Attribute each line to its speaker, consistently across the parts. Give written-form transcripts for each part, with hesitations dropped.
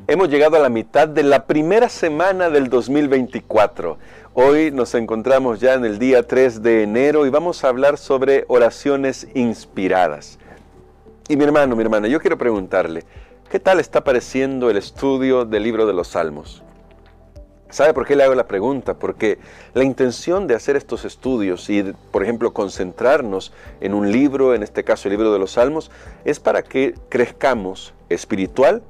Speaker 1: Hemos llegado a la mitad de la primera semana del 2024. Hoy nos encontramos ya en el día 3 de enero y vamos a hablar sobre oraciones inspiradas. Y mi hermano, mi hermana, yo quiero preguntarle, ¿qué tal está pareciendo el estudio del libro de los Salmos? ¿Sabe por qué le hago la pregunta? Porque la intención de hacer estos estudios y, por ejemplo, concentrarnos en un libro, en este caso el libro de los Salmos, es para que crezcamos espiritual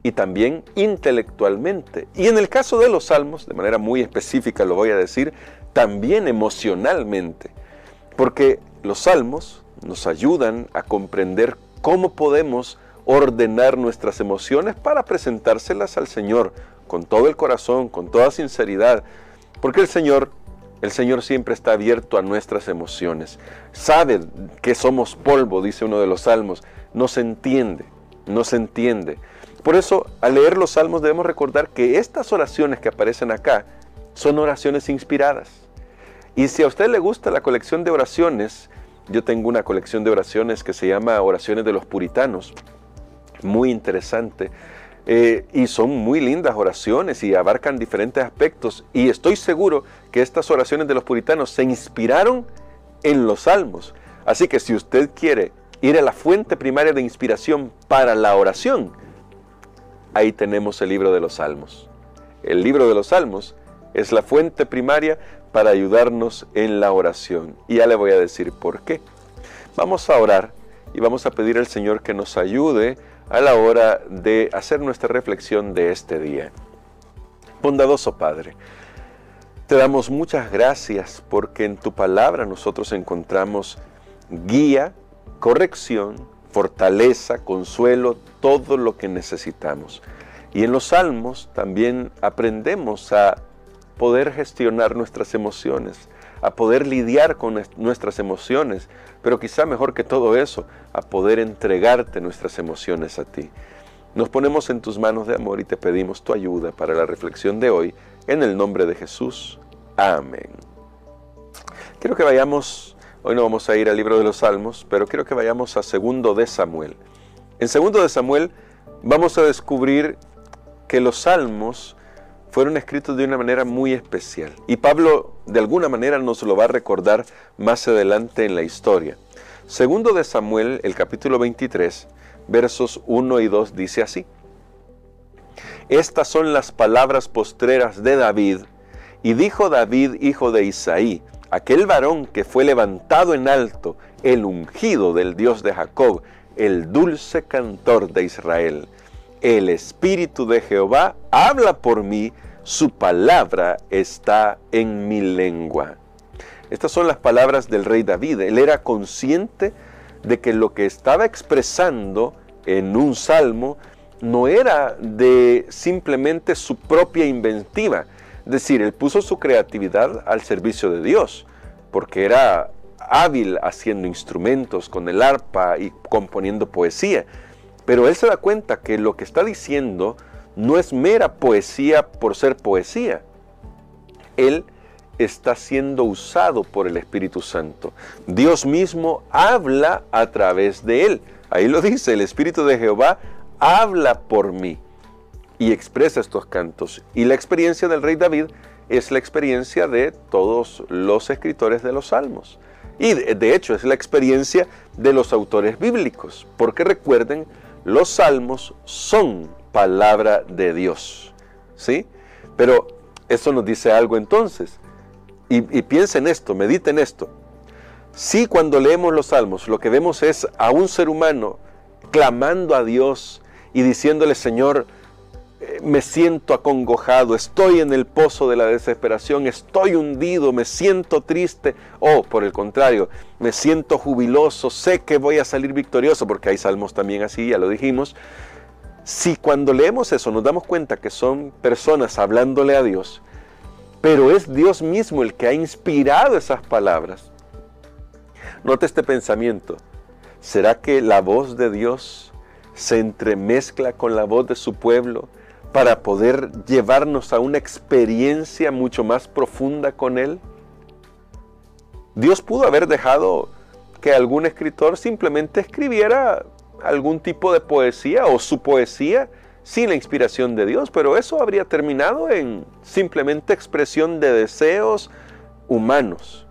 Speaker 1: y también intelectualmente. Y en el caso de los Salmos, de manera muy específica lo voy a decir, también emocionalmente. Porque los Salmos nos ayudan a comprender cómo podemos ordenar nuestras emociones para presentárselas al Señor con todo el corazón, con toda sinceridad. Porque el Señor siempre está abierto a nuestras emociones. Sabe que somos polvo, dice uno de los Salmos. Nos entiende. Por eso, al leer los Salmos debemos recordar que estas oraciones que aparecen acá son oraciones inspiradas. Y si a usted le gusta la colección de oraciones, yo tengo una colección de oraciones que se llama Oraciones de los Puritanos, muy interesante, y son muy lindas oraciones y abarcan diferentes aspectos. Y estoy seguro que estas oraciones de los puritanos se inspiraron en los Salmos. Así que si usted quiere ir a la fuente primaria de inspiración para la oración, ahí tenemos el libro de los Salmos. El libro de los Salmos es la fuente primaria para ayudarnos en la oración. Y ya le voy a decir por qué. Vamos a orar y vamos a pedir al Señor que nos ayude a la hora de hacer nuestra reflexión de este día. Bondadoso Padre, te damos muchas gracias porque en tu palabra nosotros encontramos guía, corrección, fortaleza, consuelo, todo lo que necesitamos. Y en los Salmos también aprendemos a poder gestionar nuestras emociones, a poder lidiar con nuestras emociones, pero quizá mejor que todo eso, a poder entregarte nuestras emociones a ti. Nos ponemos en tus manos de amor y te pedimos tu ayuda para la reflexión de hoy, en el nombre de Jesús. Amén. Quiero que vayamos, hoy no vamos a ir al libro de los Salmos, pero quiero que vayamos a 2 de Samuel. En 2 de Samuel vamos a descubrir que los Salmos fueron escritos de una manera muy especial. Y Pablo de alguna manera nos lo va a recordar más adelante en la historia. 2 de Samuel, el capítulo 23, versos 1 y 2 dice así: Estas son las palabras postreras de David, y dijo David, hijo de Isaí, aquel varón que fue levantado en alto, el ungido del Dios de Jacob, el dulce cantor de Israel. El Espíritu de Jehová habla por mí, su palabra está en mi lengua. Estas son las palabras del rey David. Él era consciente de que lo que estaba expresando en un salmo no era de simplemente su propia inventiva. Es decir, él puso su creatividad al servicio de Dios, porque era hábil haciendo instrumentos con el arpa y componiendo poesía. Pero él se da cuenta que lo que está diciendo no es mera poesía por ser poesía. Él está siendo usado por el Espíritu Santo. Dios mismo habla a través de él. Ahí lo dice, el Espíritu de Jehová habla por mí. Y expresa estos cantos. Y la experiencia del rey David es la experiencia de todos los escritores de los Salmos. Y de hecho es la experiencia de los autores bíblicos. Porque recuerden, los Salmos son palabra de Dios. ¿Sí? Pero eso nos dice algo entonces. Y piensa en esto, medita en esto. Si cuando leemos los Salmos lo que vemos es a un ser humano clamando a Dios y diciéndole: Señor, me siento acongojado, estoy en el pozo de la desesperación, estoy hundido, me siento triste, o por el contrario, me siento jubiloso, sé que voy a salir victorioso, porque hay salmos también así, ya lo dijimos. Si cuando leemos eso nos damos cuenta que son personas hablándole a Dios, pero es Dios mismo el que ha inspirado esas palabras. Note este pensamiento: ¿será que la voz de Dios se entremezcla con la voz de su pueblo para poder llevarnos a una experiencia mucho más profunda con Él? Dios pudo haber dejado que algún escritor simplemente escribiera algún tipo de poesía o su poesía sin la inspiración de Dios, pero eso habría terminado en simplemente expresión de deseos humanos.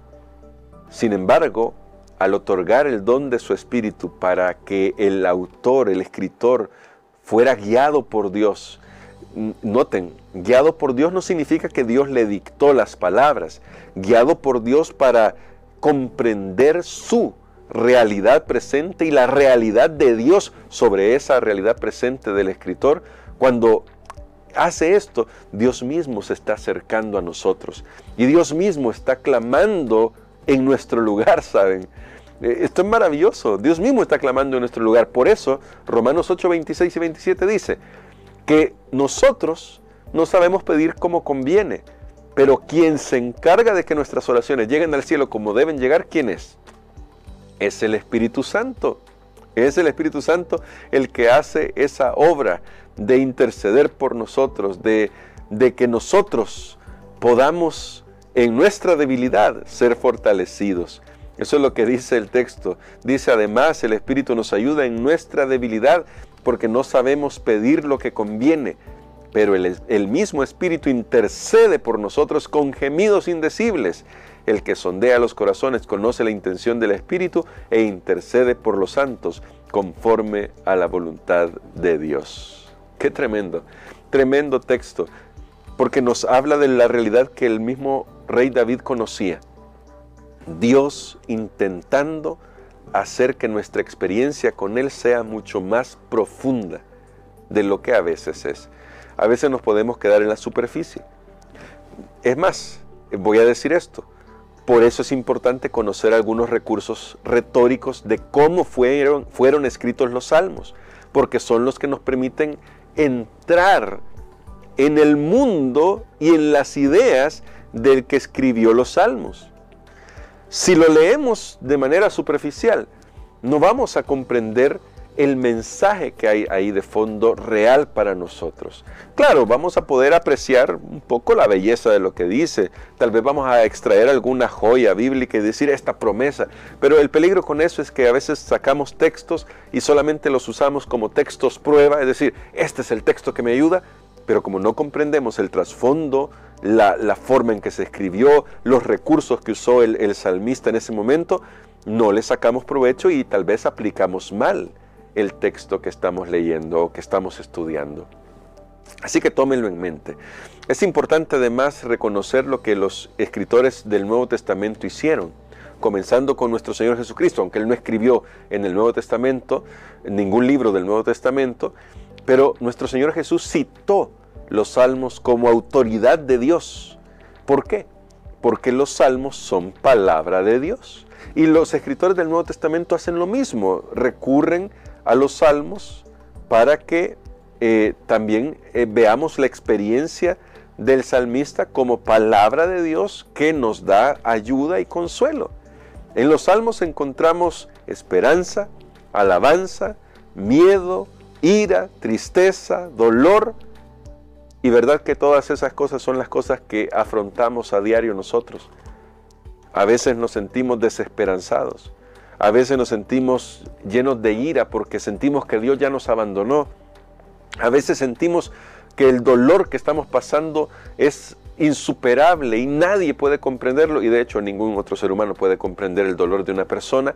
Speaker 1: Sin embargo, al otorgar el don de su espíritu para que el autor, el escritor, fuera guiado por Dios. Noten, guiado por Dios no significa que Dios le dictó las palabras. Guiado por Dios para comprender su realidad presente y la realidad de Dios sobre esa realidad presente del escritor. Cuando hace esto, Dios mismo se está acercando a nosotros. Y Dios mismo está clamando en nuestro lugar, ¿saben? Esto es maravilloso. Dios mismo está clamando en nuestro lugar. Por eso, Romanos 8, 26 y 27 dice que nosotros no sabemos pedir como conviene, pero quien se encarga de que nuestras oraciones lleguen al cielo como deben llegar, ¿quién es? Es el Espíritu Santo. Es el Espíritu Santo el que hace esa obra de interceder por nosotros, de que nosotros podamos en nuestra debilidad ser fortalecidos. Eso es lo que dice el texto. Dice además, el Espíritu nos ayuda en nuestra debilidad porque no sabemos pedir lo que conviene, pero el mismo Espíritu intercede por nosotros con gemidos indecibles. El que sondea los corazones conoce la intención del Espíritu e intercede por los santos conforme a la voluntad de Dios. ¡Qué tremendo! Tremendo texto, porque nos habla de la realidad que el mismo rey David conocía. Dios intentando hacer que nuestra experiencia con Él sea mucho más profunda de lo que a veces es. A veces nos podemos quedar en la superficie. Es más, voy a decir esto, por eso es importante conocer algunos recursos retóricos de cómo fueron escritos los salmos, porque son los que nos permiten entrar en el mundo y en las ideas del que escribió los salmos. Si lo leemos de manera superficial, no vamos a comprender el mensaje que hay ahí de fondo real para nosotros. Claro, vamos a poder apreciar un poco la belleza de lo que dice, tal vez vamos a extraer alguna joya bíblica y decir esta promesa, pero el peligro con eso es que a veces sacamos textos y solamente los usamos como textos prueba, es decir, este es el texto que me ayuda, pero como no comprendemos el trasfondo, la forma en que se escribió, los recursos que usó el salmista en ese momento, no le sacamos provecho y tal vez aplicamos mal el texto que estamos leyendo o que estamos estudiando. Así que tómenlo en mente. Es importante además reconocer lo que los escritores del Nuevo Testamento hicieron, comenzando con nuestro Señor Jesucristo, aunque Él no escribió en el Nuevo Testamento, en ningún libro del Nuevo Testamento, pero nuestro Señor Jesús citó los salmos como autoridad de Dios. ¿Por qué? Porque los salmos son palabra de Dios. Y los escritores del Nuevo Testamento hacen lo mismo, recurren a los salmos para que también veamos la experiencia del salmista como palabra de Dios que nos da ayuda y consuelo. En los salmos encontramos esperanza, alabanza, miedo, ira, tristeza, dolor. Y verdad que todas esas cosas son las cosas que afrontamos a diario nosotros. A veces nos sentimos desesperanzados. A veces nos sentimos llenos de ira porque sentimos que Dios ya nos abandonó. A veces sentimos que el dolor que estamos pasando es insuperable y nadie puede comprenderlo. Y de hecho ningún otro ser humano puede comprender el dolor de una persona.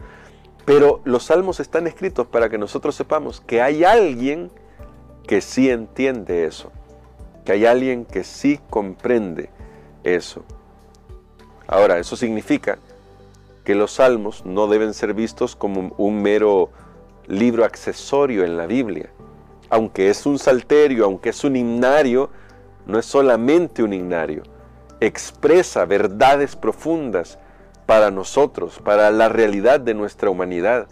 Speaker 1: Pero los salmos están escritos para que nosotros sepamos que hay alguien que sí entiende eso. Que hay alguien que sí comprende eso. Ahora, eso significa que los salmos no deben ser vistos como un mero libro accesorio en la Biblia. Aunque es un salterio, aunque es un himnario, no es solamente un himnario. Expresa verdades profundas para nosotros, para la realidad de nuestra humanidad.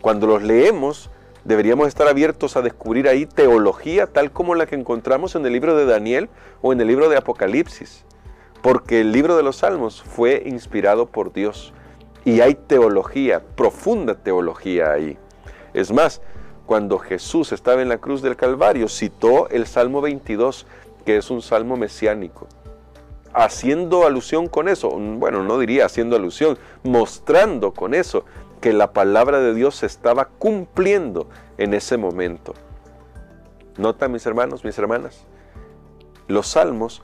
Speaker 1: Cuando los leemos, deberíamos estar abiertos a descubrir ahí teología tal como la que encontramos en el libro de Daniel o en el libro de Apocalipsis. Porque el libro de los Salmos fue inspirado por Dios. Y hay teología, profunda teología ahí. Es más, cuando Jesús estaba en la cruz del Calvario, citó el Salmo 22, que es un salmo mesiánico. Haciendo alusión con eso, bueno, no diría haciendo alusión, mostrando con eso porque la palabra de Dios se estaba cumpliendo en ese momento. ¿Nota, mis hermanos, mis hermanas? Los salmos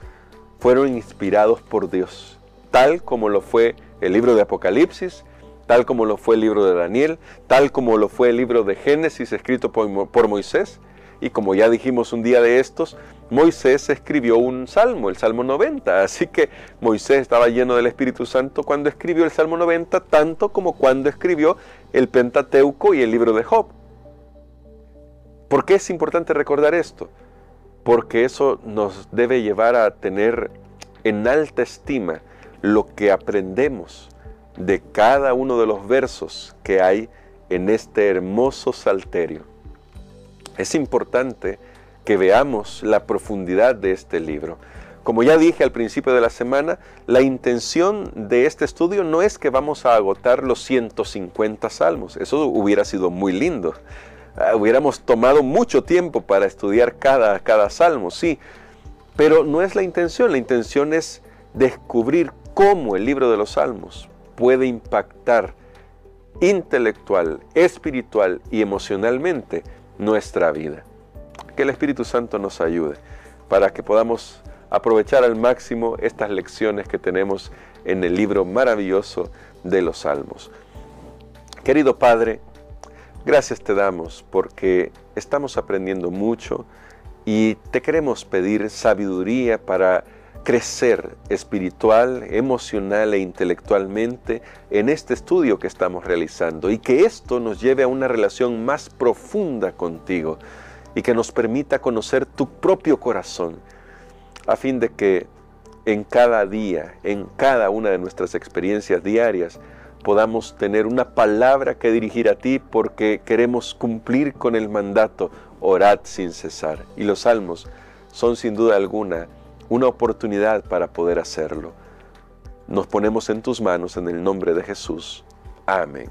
Speaker 1: fueron inspirados por Dios, tal como lo fue el libro de Apocalipsis, tal como lo fue el libro de Daniel, tal como lo fue el libro de Génesis escrito por Moisés. Y como ya dijimos un día de estos, Moisés escribió un salmo, el Salmo 90. Así que Moisés estaba lleno del Espíritu Santo cuando escribió el Salmo 90, tanto como cuando escribió el Pentateuco y el libro de Job. ¿Por qué es importante recordar esto? Porque eso nos debe llevar a tener en alta estima lo que aprendemos de cada uno de los versos que hay en este hermoso salterio. Es importante que veamos la profundidad de este libro. Como ya dije al principio de la semana, la intención de este estudio no es que vamos a agotar los 150 salmos. Eso hubiera sido muy lindo. Hubiéramos tomado mucho tiempo para estudiar cada salmo, sí. Pero no es la intención. La intención es descubrir cómo el libro de los salmos puede impactar intelectual, espiritual y emocionalmente nuestra vida. Que el Espíritu Santo nos ayude para que podamos aprovechar al máximo estas lecciones que tenemos en el libro maravilloso de los Salmos. Querido Padre, gracias te damos porque estamos aprendiendo mucho y te queremos pedir sabiduría para crecer espiritual, emocional e intelectualmente en este estudio que estamos realizando, y que esto nos lleve a una relación más profunda contigo y que nos permita conocer tu propio corazón, a fin de que en cada día, en cada una de nuestras experiencias diarias, podamos tener una palabra que dirigir a ti, porque queremos cumplir con el mandato, orad sin cesar. Y los salmos son sin duda alguna una oportunidad para poder hacerlo. Nos ponemos en tus manos en el nombre de Jesús. Amén.